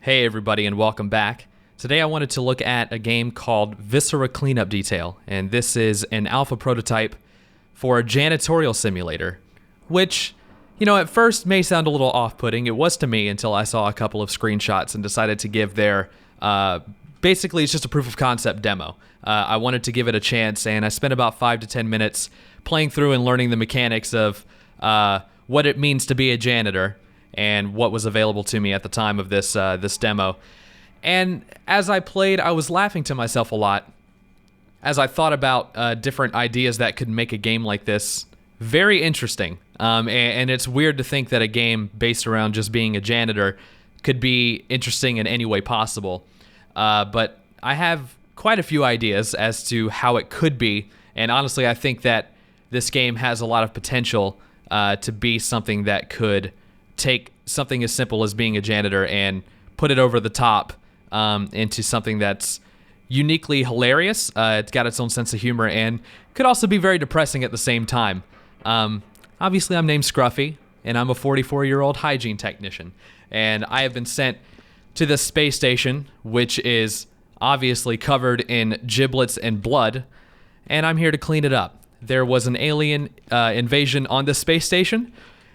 Hey everybody and welcome back. Today I wanted to look at a game called Viscera Cleanup Detail, and this is an alpha prototype for a janitorial simulator, which, at first may sound a little off-putting. It was to me until I saw a couple of screenshots and decided to give their, basically it's just a proof of concept demo. I wanted to give it a chance, and I spent about 5 to 10 minutes playing through and learning the mechanics of what it means to be a janitor, and what was available to me at the time of this this demo. And as I played, I was laughing to myself a lot as I thought about different ideas that could make a game like this very interesting. And it's weird to think that a game based around just being a janitor could be interesting in any way possible. But I have quite a few ideas as to how it could be, and honestly, I think that this game has a lot of potential to be something that could take something as simple as being a janitor and put it over the top into something that's uniquely hilarious. It's got its own sense of humor and could also be very depressing at the same time. Obviously, I'm named Scruffy, and I'm a 44-year-old hygiene technician. And I have been sent to this space station, which is obviously covered in giblets and blood, and I'm here to clean it up. There was an alien invasion on this space station,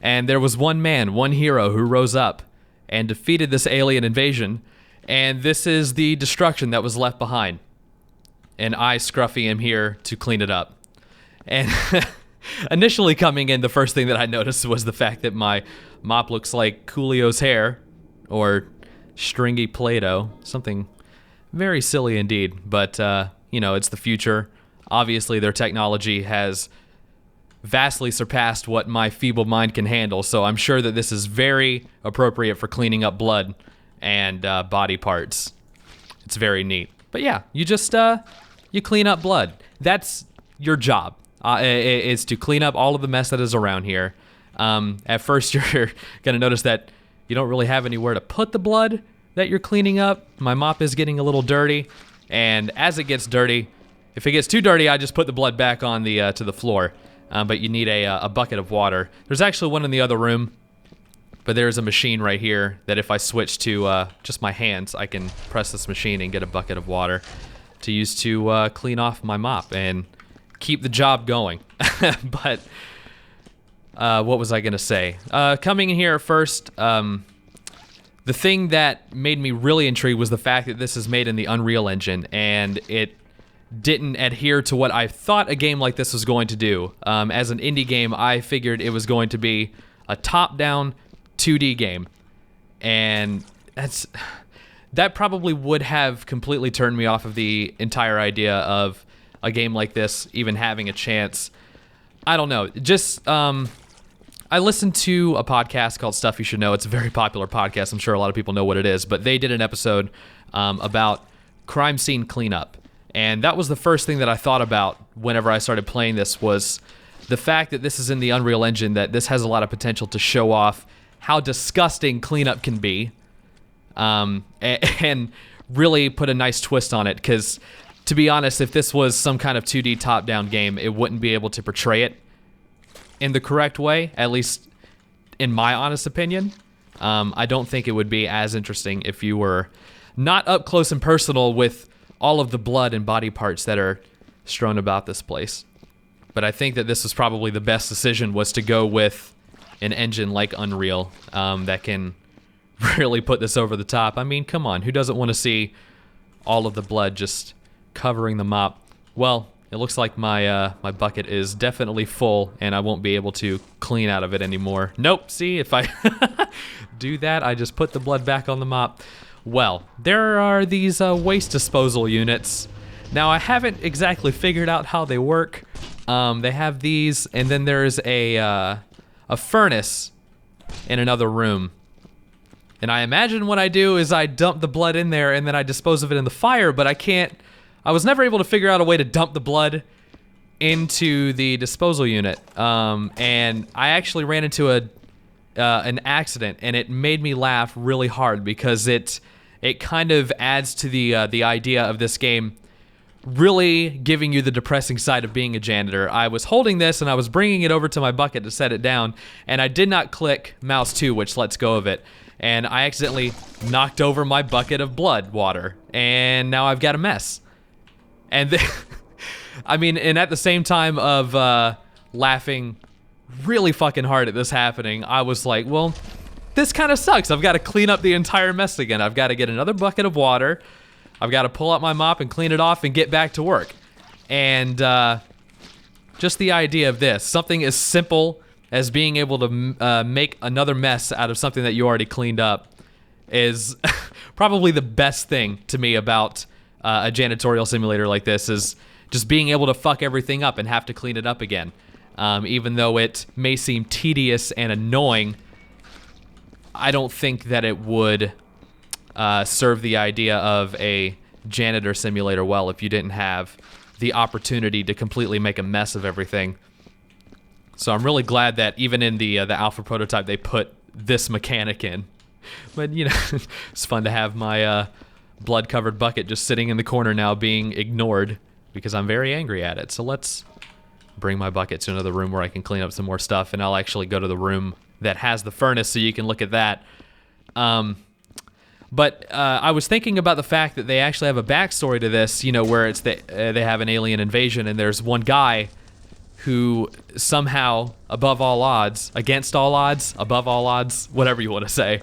and there was one man, one hero, who rose up and defeated this alien invasion, and this is the destruction that was left behind. And I, Scruffy, am here to clean it up. And initially coming in, the first thing that I noticed was the fact that my mop looks like Coolio's hair, or stringy Play-Doh, something very silly indeed. But, it's the future. Obviously, their technology has vastly surpassed what my feeble mind can handle, so I'm sure that this is very appropriate for cleaning up blood and body parts. It's very neat. But yeah, you just you clean up blood. That's your job, is to clean up all of the mess that is around here. At first, you're gonna notice that you don't really have anywhere to put the blood that you're cleaning up. My mop is getting a little dirty, and as it gets dirty, if it gets too dirty, I just put the blood back on the to the floor. But you need a bucket of water. There's actually one in the other room, but there's a machine right here that if I switch to just my hands, I can press this machine and get a bucket of water to use to clean off my mop and keep the job going. But what was I going to say? Coming in here first, the thing that made me really intrigued was the fact that this is made in the Unreal Engine, and it didn't adhere to what I thought a game like this was going to do. As an indie game, I figured it was going to be a top-down 2D game, and that probably would have completely turned me off of the entire idea of a game like this even having a chance. I don't know. Just I listened to a podcast called Stuff You Should Know. It's a very popular podcast. I'm sure a lot of people know what it is, but they did an episode about crime scene cleanup. And that was the first thing that I thought about whenever I started playing this, was the fact that this is in the Unreal Engine, that this has a lot of potential to show off how disgusting cleanup can be, and really put a nice twist on it. Because, to be honest, if this was some kind of 2D top-down game, it wouldn't be able to portray it in the correct way, at least in my honest opinion. I don't think it would be as interesting if you were not up close and personal with all of the blood and body parts that are strewn about this place. But I think that this was probably the best decision, was to go with an engine like Unreal that can really put this over the top. I mean, come on, who doesn't want to see all of the blood just covering the mop? Well, it looks like my my bucket is definitely full, and I won't be able to clean out of it anymore. Nope, see, if I do that, I just put the blood back on the mop. Well, there are these waste disposal units. Now, I haven't exactly figured out how they work. They have these, and then there's a furnace in another room. And I imagine what I do is I dump the blood in there, and then I dispose of it in the fire, but I was never able to figure out a way to dump the blood into the disposal unit. And I actually ran into an accident, and it made me laugh really hard, because it kind of adds to the idea of this game really giving you the depressing side of being a janitor. I was holding this and I was bringing it over to my bucket to set it down, and I did not click mouse 2, which lets go of it. and I accidentally knocked over my bucket of blood water, and now I've got a mess. And then, I mean, and at the same time of laughing really fucking hard at this happening, I was like, well, this kind of sucks. I've got to clean up the entire mess again. I've got to get another bucket of water. I've got to pull out my mop and clean it off and get back to work. And just the idea of this, something as simple as being able to make another mess out of something that you already cleaned up, is probably the best thing to me about a janitorial simulator like this, is just being able to fuck everything up and have to clean it up again. Even though it may seem tedious and annoying, I don't think that it would serve the idea of a janitor simulator well if you didn't have the opportunity to completely make a mess of everything. So I'm really glad that even in the alpha prototype they put this mechanic in. But you know, it's fun to have my blood-covered bucket just sitting in the corner now being ignored because I'm very angry at it. So let's bring my bucket to another room where I can clean up some more stuff, and I'll actually go to the room that has the furnace so you can look at that. But I was thinking about the fact that they actually have a backstory to this, you know, where it's they have an alien invasion, and there's one guy who somehow, above all odds, against all odds, above all odds, whatever you want to say,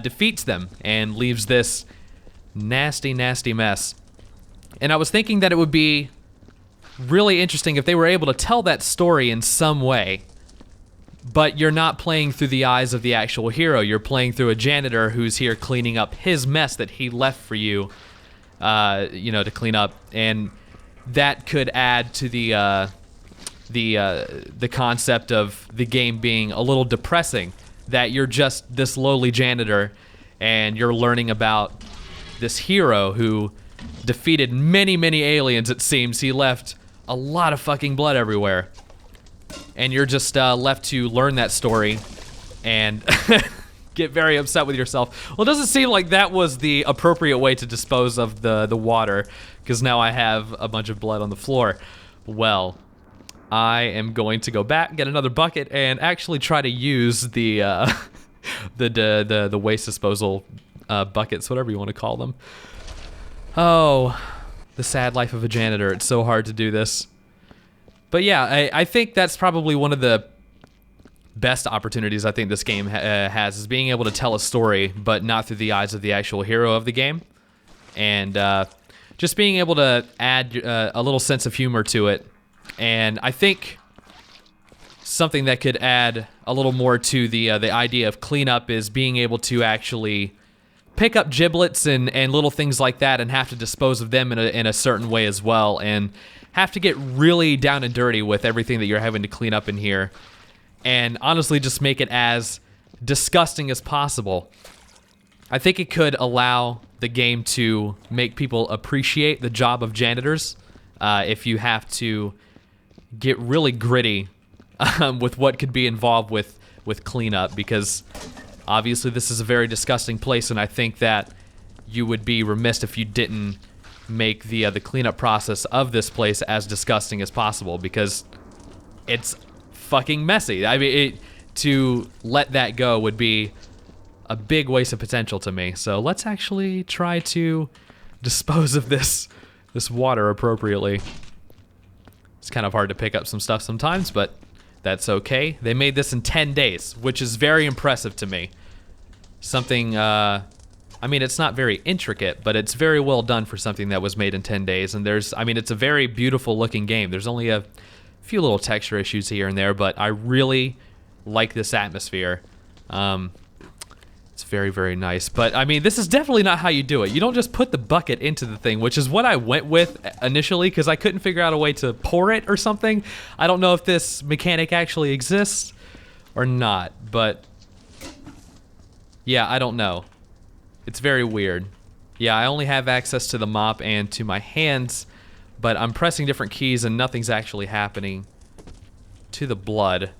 defeats them and leaves this nasty, nasty mess. And I was thinking that it would be really interesting if they were able to tell that story in some way, but you're not playing through the eyes of the actual hero. You're playing through a janitor who's here cleaning up his mess that he left for you, you know, to clean up, and that could add to the concept of the game being a little depressing, that you're just this lowly janitor and you're learning about this hero who defeated many, many aliens, it seems. He left a lot of fucking blood everywhere. And you're just left to learn that story and get very upset with yourself. Well, it doesn't seem like that was the appropriate way to dispose of the water, because now I have a bunch of blood on the floor. Well, I am going to go back, get another bucket, and actually try to use the waste disposal buckets, whatever you want to call them. Oh, the sad life of a janitor. It's so hard to do this. But yeah, I think that's probably one of the best opportunities I think this game has, is being able to tell a story, but not through the eyes of the actual hero of the game. And just being able to add a little sense of humor to it. And I think something that could add a little more to the idea of cleanup is being able to actually pick up giblets and little things like that and have to dispose of them in a certain way as well, and have to get really down and dirty with everything that you're having to clean up in here, and honestly just make it as disgusting as possible. I think it could allow the game to make people appreciate the job of janitors if you have to get really gritty with what could be involved with cleanup, because obviously this is a very disgusting place, and I think that you would be remiss if you didn't make the cleanup process of this place as disgusting as possible, because it's fucking messy. I mean, to let that go would be a big waste of potential to me. So let's actually try to dispose of this water appropriately. It's kind of hard to pick up some stuff sometimes, but that's okay. They made this in 10 days, which is very impressive to me. Something, I mean, it's not very intricate, but it's very well done for something that was made in 10 days. And I mean, it's a very beautiful looking game. There's only a few little texture issues here and there, but I really like this atmosphere. It's very, very nice. But I mean, this is definitely not how you do it. You don't just put the bucket into the thing, which is what I went with initially, because I couldn't figure out a way to pour it or something. I don't know if this mechanic actually exists or not, but yeah, I don't know. It's very weird. Yeah, I only have access to the mop and to my hands, but I'm pressing different keys and nothing's actually happening to the blood.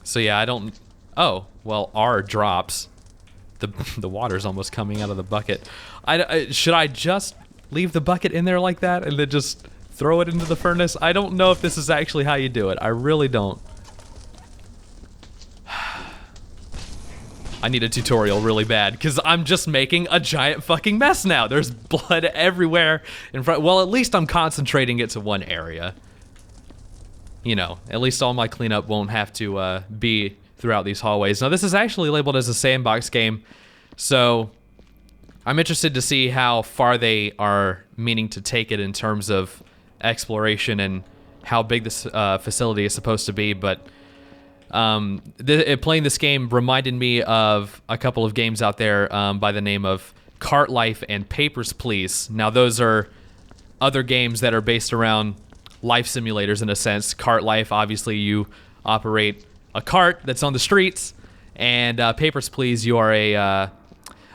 So yeah, I don't... Oh, well, R drops. The water's almost coming out of the bucket. Should I just leave the bucket in there like that and then just throw it into the furnace? I don't know if this is actually how you do it. I really don't. I need a tutorial really bad, because I'm just making a giant fucking mess now. There's blood everywhere in front. Well, at least I'm concentrating it to one area. You know, at least all my cleanup won't have to be throughout these hallways. Now, this is actually labeled as a sandbox game, so I'm interested to see how far they are meaning to take it in terms of exploration and how big this facility is supposed to be, but playing this game reminded me of a couple of games out there by the name of Cart Life and Papers, Please. Now, those are other games that are based around life simulators in a sense. Cart Life, obviously, you operate a cart that's on the streets, and Papers, Please, you are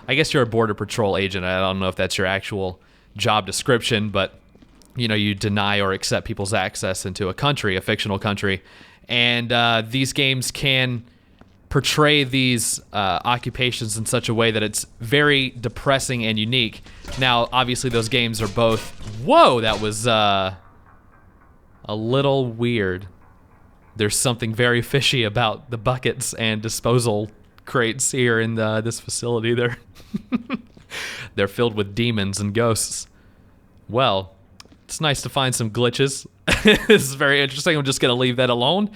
I guess you're a border patrol agent. I don't know if that's your actual job description, but you know, you deny or accept people's access into a country, a fictional country. And these games can portray these occupations in such a way that it's very depressing and unique. Now, obviously, those games are both... Whoa, that was a little weird. There's something very fishy about the buckets and disposal crates here in this facility. They're filled with demons and ghosts. Well, it's nice to find some glitches. This is very interesting. I'm just gonna leave that alone.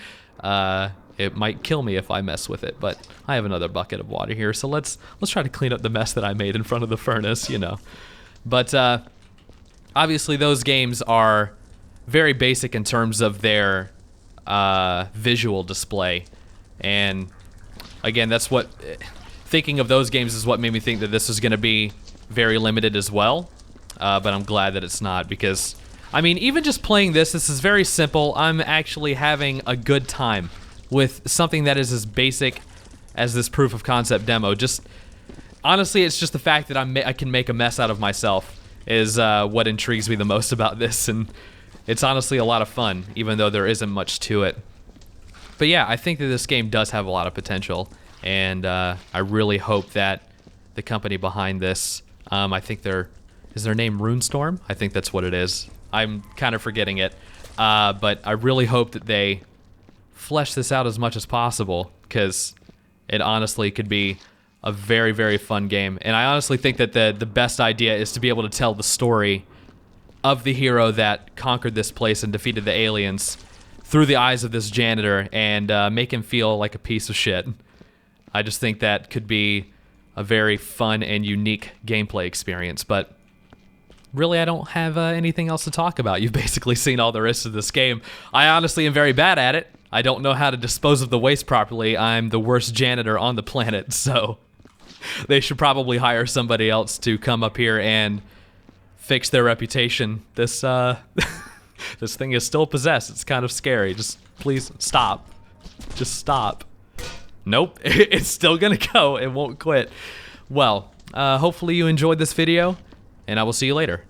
It might kill me if I mess with it, but I have another bucket of water here, so let's try to clean up the mess that I made in front of the furnace, you know. But obviously those games are very basic in terms of their visual display, and again, that's what thinking of those games is what made me think that this is going to be very limited as well. But I'm glad that it's not, because I mean, even just playing this is very simple. I'm actually having a good time with something that is as basic as this proof of concept demo. Just honestly, it's just the fact that I can make a mess out of myself is what intrigues me the most about this, and it's honestly a lot of fun, even though there isn't much to it. But yeah, I think that this game does have a lot of potential, and I really hope that the company behind this, I think is their name RuneStorm? I think that's what it is. I'm kind of forgetting it, but I really hope that they flesh this out as much as possible, because it honestly could be a very, very fun game. And I honestly think that the best idea is to be able to tell the story of the hero that conquered this place and defeated the aliens through the eyes of this janitor, and make him feel like a piece of shit. I just think that could be a very fun and unique gameplay experience, but really, I don't have anything else to talk about. You've basically seen all the rest of this game. I honestly am very bad at it. I don't know how to dispose of the waste properly. I'm the worst janitor on the planet, so they should probably hire somebody else to come up here and fix their reputation. This this thing is still possessed. It's kind of scary. Just please stop. Just stop. Nope, it's still gonna go. It won't quit. Well, hopefully you enjoyed this video, and I will see you later.